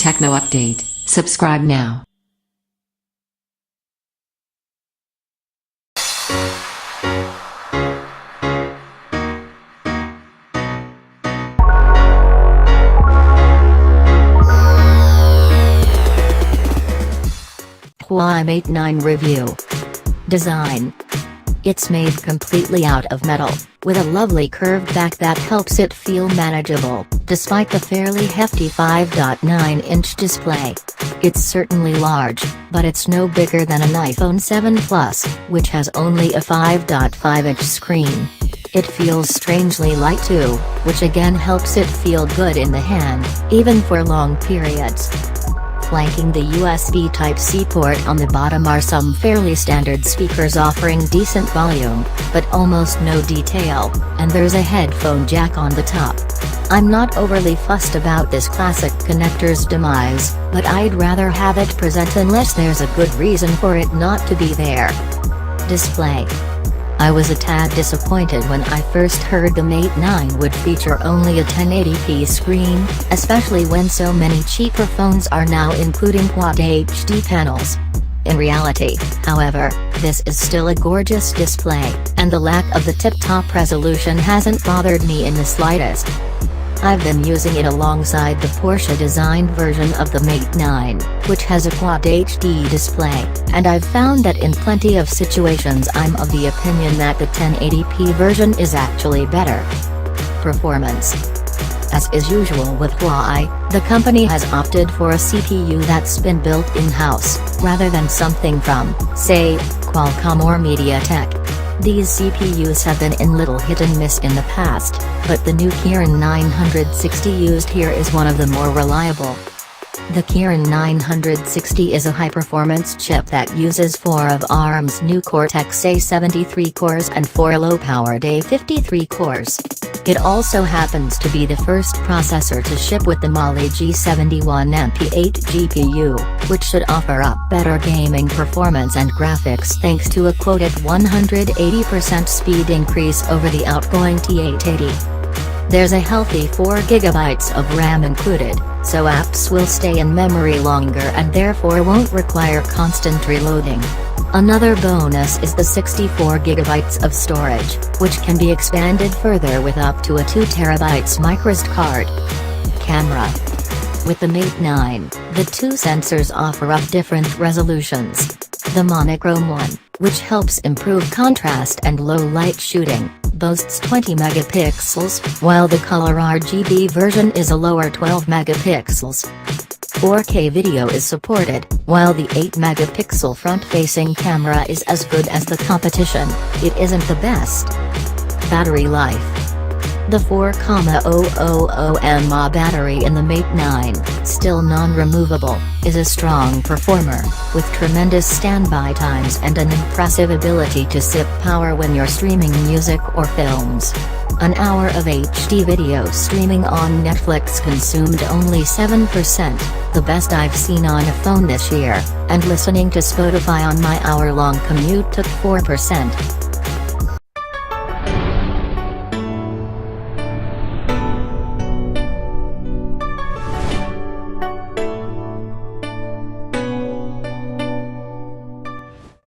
Techno update. Subscribe now. Huawei Mate 9 Review. Design. It's made completely out of metal, with a lovely curved back that helps it feel manageable, despite the fairly hefty 5.9-inch display. It's certainly large, but it's no bigger than an iPhone 7 Plus, which has only a 5.5-inch screen. It feels strangely light too, which again helps it feel good in the hand, even for long periods. Flanking the USB Type-C port on the bottom are some fairly standard speakers offering decent volume, but almost no detail, and there's a headphone jack on the top. I'm not overly fussed about this classic connector's demise, but I'd rather have it present unless there's a good reason for it not to be there. Display. I was a tad disappointed when I first heard the Mate 9 would feature only a 1080p screen, especially when so many cheaper phones are now including Quad HD panels. In reality, however, this is still a gorgeous display, and the lack of the tip-top resolution hasn't bothered me in the slightest. I've been using it alongside the Porsche-designed version of the Mate 9, which has a Quad HD display, and I've found that in plenty of situations I'm of the opinion that the 1080p version is actually better. Performance. As is usual with Huawei, the company has opted for a CPU that's been built in-house, rather than something from, say, Qualcomm or MediaTek. These CPUs have been in little hit and miss in the past, but the new Kirin 960 used here is one of the more reliable. The Kirin 960 is a high-performance chip that uses 4 of ARM's new Cortex-A73 cores and 4 low-powered A53 cores. It also happens to be the first processor to ship with the Mali G71MP8 GPU, which should offer up better gaming performance and graphics thanks to a quoted 180% speed increase over the outgoing T880. There's a healthy 4GB of RAM included, so apps will stay in memory longer and therefore won't require constant reloading. Another bonus is the 64GB of storage, which can be expanded further with up to a 2TB microSD card. Camera. With the Mate 9, the two sensors offer up different resolutions. The monochrome one, which helps improve contrast and low-light shooting, boasts 20 megapixels, while the color RGB version is a lower 12 megapixels. 4K video is supported, while the 8-megapixel front-facing camera is as good as the competition. It isn't the best. Battery life. The 4,000 mAh battery in the Mate 9, still non-removable, is a strong performer, with tremendous standby times and an impressive ability to sip power when you're streaming music or films. An hour of HD video streaming on Netflix consumed only 7%, the best I've seen on a phone this year, and listening to Spotify on my hour-long commute took 4%.